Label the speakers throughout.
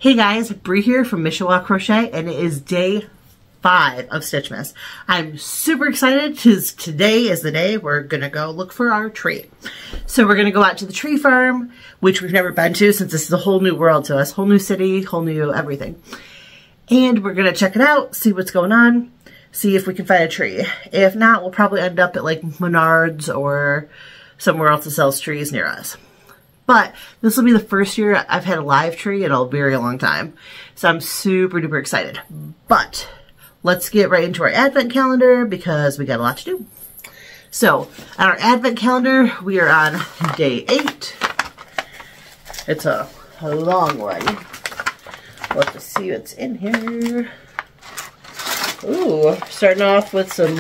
Speaker 1: Hey guys, Bree here from Mishawaka Crochet, and it is day 5 of Stitchmas. I'm super excited because today is the day we're gonna go look for our tree. So we're gonna go out to the tree farm, which we've never been to since this is a whole new world to us, whole new city, whole new everything. And we're gonna check it out, see what's going on, see if we can find a tree. If not, we'll probably end up at like Menards or somewhere else that sells trees near us. But this will be the first year I've had a live tree in a very long time. So I'm super duper excited. But let's get right into our advent calendar because we got a lot to do. So on our advent calendar, we are on day 8. It's a long one. We'll have to see what's in here. Ooh, starting off with some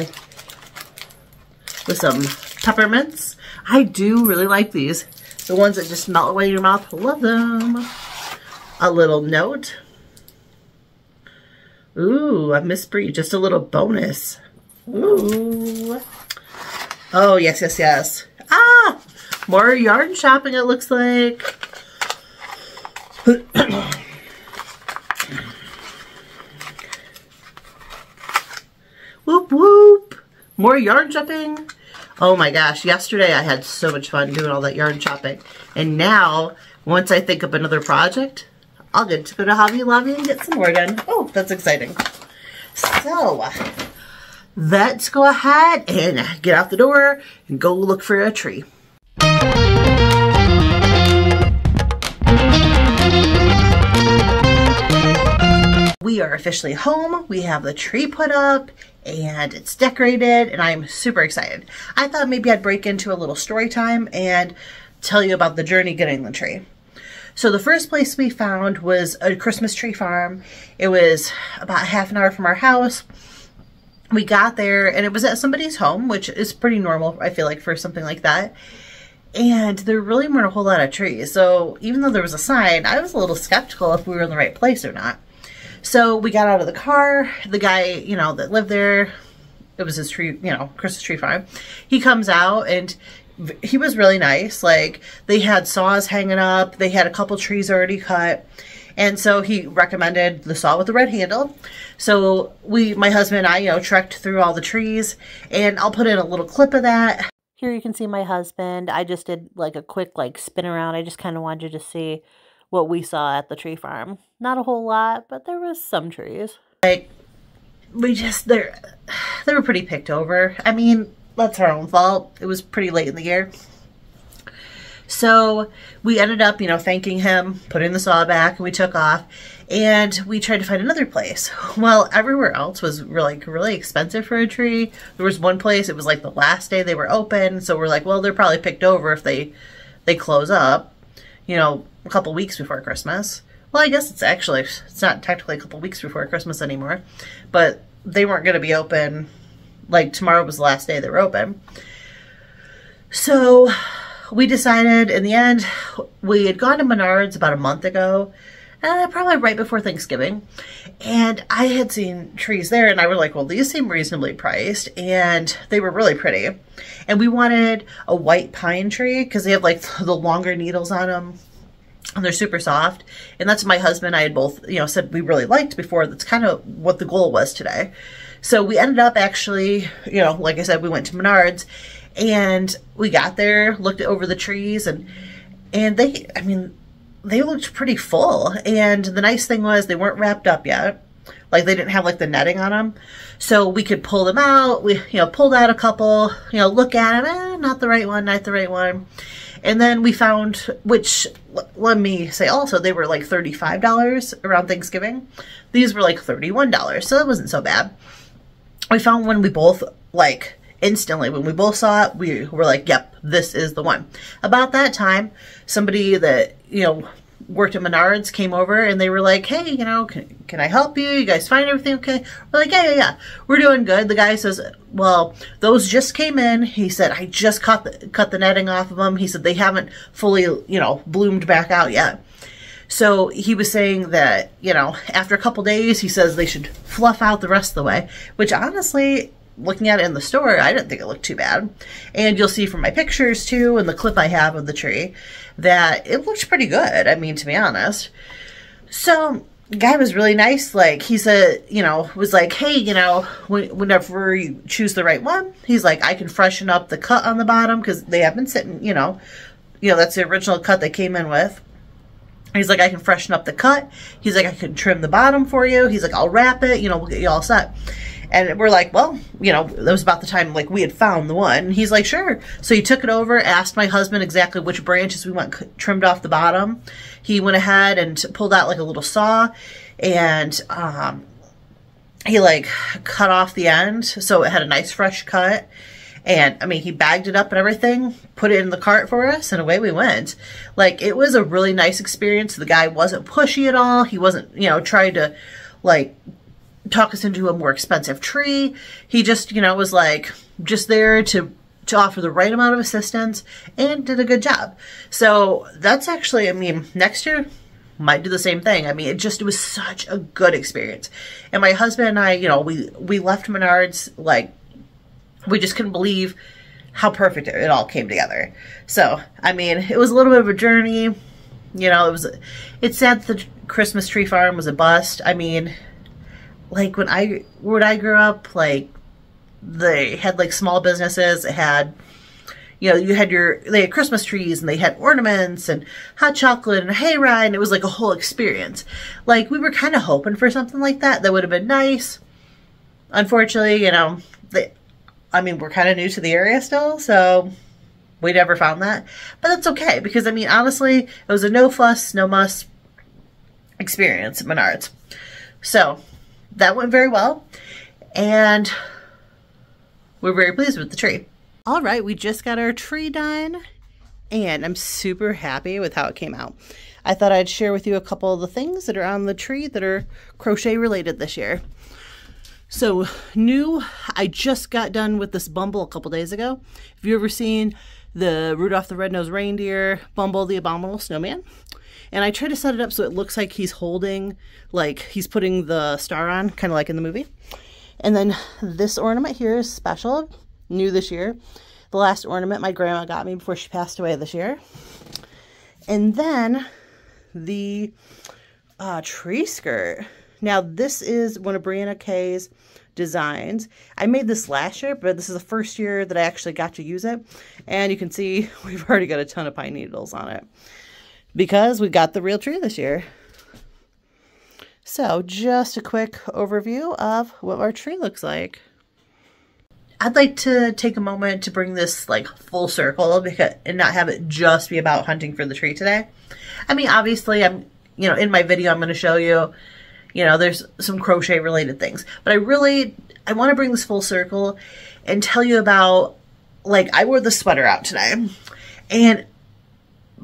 Speaker 1: peppermints. I do really like these. The ones that just melt away in your mouth. Love them. A little note. Ooh, I miss Bree. Just a little bonus. Ooh. Oh, yes, yes, yes. Ah! More yarn shopping, it looks like. Whoop, whoop. More yarn shopping. Oh my gosh, yesterday I had so much fun doing all that yarn shopping. And now, once I think of another project, I'll get to go to Hobby Lobby and get some more done. Oh, that's exciting. So, let's go ahead and get out the door and go look for a tree. We are officially home. We have the tree put up and it's decorated and I'm super excited. I thought maybe I'd break into a little story time and tell you about the journey getting the tree. So the first place we found was a Christmas tree farm. It was about half an hour from our house. We got there and it was at somebody's home, which is pretty normal, I feel like, for something like that. And there really weren't a whole lot of trees. So even though there was a sign, I was a little skeptical if we were in the right place or not. So we got out of the car. The guy, that lived there, it was his tree, Christmas tree farm. He comes out and he was really nice. Like, they had saws hanging up. They had a couple trees already cut. And so he recommended the saw with the red handle. So my husband and I, trekked through all the trees, and I'll put in a little clip of that. Here you can see my husband. I just did like a quick spin around. I just kind of wanted you to see what we saw at the tree farm. Not a whole lot, but there was some trees. They were pretty picked over. I mean, that's our own fault. It was pretty late in the year. So we ended up, thanking him, putting the saw back, and we took off. And we tried to find another place. Well, everywhere else was really expensive for a tree. There was one place, it was like the last day they were open. So we're like, well, they're probably picked over if they close up, a couple weeks before Christmas. Well, I guess it's not technically a couple weeks before Christmas anymore, but they weren't going to be open. Like, tomorrow was the last day they were open. So we decided in the end, we had gone to Menards about a month ago, probably right before Thanksgiving. And I had seen trees there and I was like, well, these seem reasonably priced and they were really pretty. And we wanted a white pine tree because they have the longer needles on them. And they're super soft. And that's what my husband and I had both, said we really liked before. That's kind of what the goal was today. So we ended up actually, like I said, we went to Menards and we got there, looked over the trees and they looked pretty full. And the nice thing was they weren't wrapped up yet. Like, they didn't have the netting on them. So we could pull them out. We, pulled out a couple, look at them. Not the right one, not the right one. And then we found, which, let me say also, they were like $35 around Thanksgiving. These were like $31, so that wasn't so bad. We found one we both, instantly, when we both saw it, we were like, yep, this is the one. About that time, somebody that, worked at Menards came over and they were like, hey, can I help you? You guys find everything okay? We're like, yeah. We're doing good. The guy says, well, those just came in. He said, I just cut the netting off of them. He said they haven't fully, bloomed back out yet. So he was saying that, after a couple days, he says they should fluff out the rest of the way, which honestly, looking at it in the store, I didn't think it looked too bad. And you'll see from my pictures too, and the clip I have of the tree, that it looks pretty good. I mean, to be honest. So the guy was really nice. Like, he said, you know, was like, hey, you know, whenever you choose the right one, he's like, I can freshen up the cut on the bottom because they have been sitting, you know, that's the original cut they came in with. He's like, I can freshen up the cut. He's like, I can trim the bottom for you. He's like, I'll wrap it, you know, we'll get you all set. And we're like, well, you know, that was about the time, like, we had found the one. And he's like, sure. So he took it over, asked my husband exactly which branches we want trimmed off the bottom. He went ahead and pulled out, like, a little saw. And he, like, cut off the end. So it had a nice fresh cut. And, I mean, he bagged it up and everything, put it in the cart for us, and away we went. Like, it was a really nice experience. The guy wasn't pushy at all. He wasn't, you know, trying to, like, talk us into a more expensive tree. He just, you know, was like just there to offer the right amount of assistance and did a good job. So that's actually, I mean, next year might do the same thing. I mean, it was such a good experience. And my husband and I, you know, we left Menards, like, we just couldn't believe how perfect it all came together. So, I mean, it was a little bit of a journey. You know, it's sad that the Christmas tree farm was a bust. I mean, like, when I grew up, like, they had, like, small businesses. It had, you know, they had Christmas trees, and they had ornaments, and hot chocolate, and a hayride, and it was, like, a whole experience. Like, we were kind of hoping for something like that would have been nice. Unfortunately, you know, we're kind of new to the area still, so we never found that. But that's okay, because, I mean, honestly, it was a no fuss, no muss experience at Menards. So that went very well, and we're very pleased with the tree. All right, we just got our tree done, and I'm super happy with how it came out. I thought I'd share with you a couple of the things that are on the tree that are crochet related this year. So I just got done with this Bumble a couple days ago. Have you ever seen the Rudolph the Red-Nosed Reindeer, Bumble the Abominable Snowman? And I tried to set it up so it looks like he's holding, like he's putting the star on, kind of like in the movie. And then this ornament here is special, new this year. The last ornament my grandma got me before she passed away this year. And then the tree skirt. Now, this is one of Briana K's designs. I made this last year, but this is the first year that I actually got to use it. And you can see we've already got a ton of pine needles on it because we got the real tree this year. So, just a quick overview of what our tree looks like. I'd like to take a moment to bring this, like, full circle and not have it just be about hunting for the tree today. I mean, obviously, in my video, I'm going to show you, there's some crochet related things, but I want to bring this full circle and tell you about, like, I wore the sweater out today, and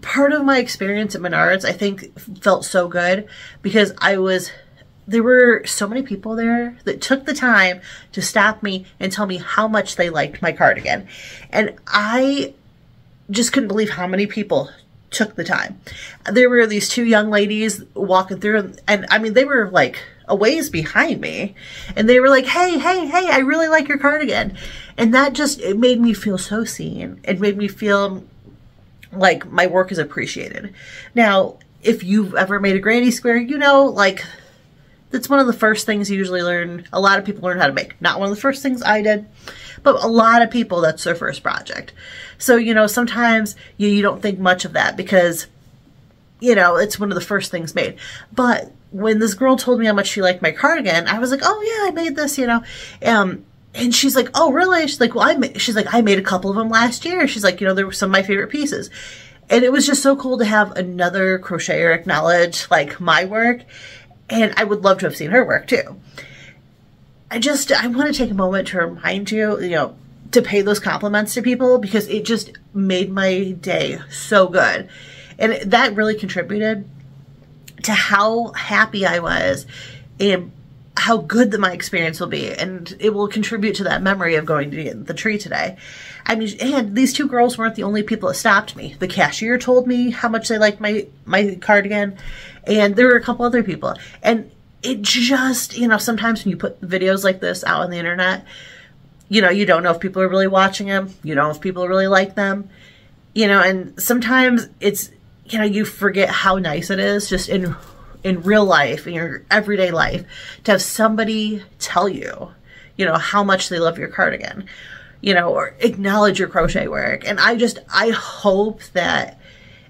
Speaker 1: part of my experience at Menards, I think, felt so good because there were so many people there that took the time to stop me and tell me how much they liked my cardigan. And I just couldn't believe how many people took the time. There were these two young ladies walking through, and I mean, they were like a ways behind me, and they were like, hey, I really like your cardigan. And that it made me feel so seen. It made me feel like my work is appreciated. Now, if you've ever made a granny square, like, that's one of the first things you usually learn. A lot of people learn how to make. Not one of the first things I did, but a lot of people, that's their first project. So, sometimes you don't think much of that because, it's one of the first things made. But when this girl told me how much she liked my cardigan, I was like, oh yeah, I made this, and she's like, oh really? She's like, I made a couple of them last year. She's like, they were some of my favorite pieces. And it was just so cool to have another crocheter acknowledge, like, my work. And I would love to have seen her work too. I want to take a moment to remind you, to pay those compliments to people because it just made my day so good. And that really contributed to how happy I was and how good that my experience will be. And it will contribute to that memory of going to get the tree today. I mean, and these two girls weren't the only people that stopped me. The cashier told me how much they liked my cardigan. And there were a couple other people. And it just, sometimes when you put videos like this out on the internet, you don't know if people are really watching them. You don't know if people really like them. And sometimes it's, you forget how nice it is just in in real life, in your everyday life, to have somebody tell you, you know, how much they love your cardigan, you know, or acknowledge your crochet work. And I hope that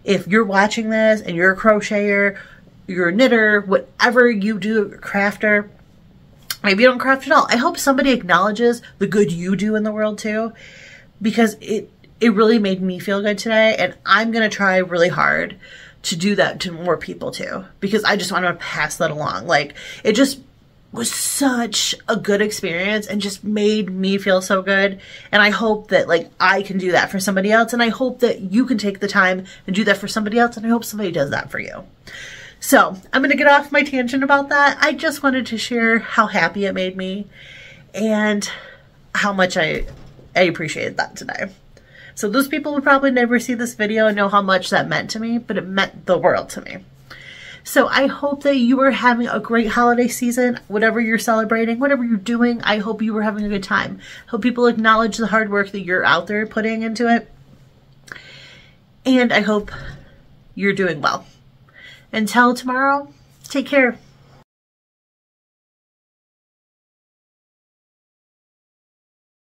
Speaker 1: if you're watching this and you're a crocheter, you're a knitter, whatever you do, crafter, maybe you don't craft at all, I hope somebody acknowledges the good you do in the world too, because it really made me feel good today. And I'm going to try really hard to do that to more people too, because I just want to pass that along. Like, it just was such a good experience and just made me feel so good. And I hope that, like, I can do that for somebody else. And I hope that you can take the time and do that for somebody else. And I hope somebody does that for you. So I'm going to get off my tangent about that. I just wanted to share how happy it made me and how much I appreciated that today. So those people would probably never see this video and know how much that meant to me, but it meant the world to me. So I hope that you are having a great holiday season, whatever you're celebrating, whatever you're doing. I hope you were having a good time. I hope people acknowledge the hard work that you're out there putting into it. And I hope you're doing well. Until tomorrow, take care.